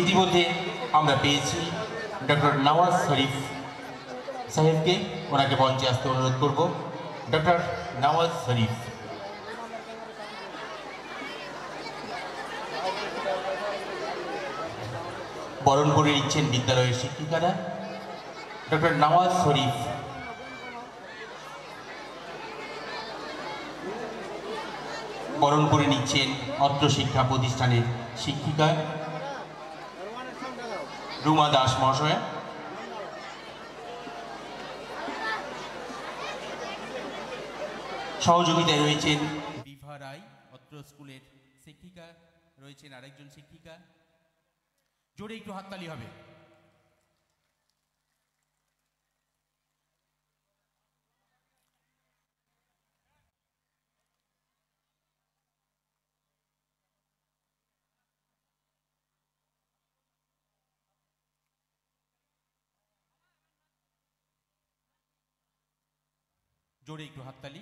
ইতিমধ্যে আমরা পেয়েছি ডক্টর নওয়াজ শরীফ সাহেবকে। ওনাকে মঞ্চে আসতে অনুরোধ করব। ডক্টর নওয়াজ শরীফ। বরণ করে নিচ্ছেন বিদ্যালয়ের শিক্ষিকারা। ডক্টর নওয়াজ শরীফ। বরণ করে নিচ্ছেন অত্র শিক্ষা প্রতিষ্ঠানের শিক্ষিকা রুমা দাস মহাশয়া। সহযোগিতায় রয়েছেন বিভা রায়, অত্র স্কুলের শিক্ষিকা রয়েছেন আরেকজন শিক্ষিকা। জোরে একটু হাততালি হবে। জোরে একটু হাততালি।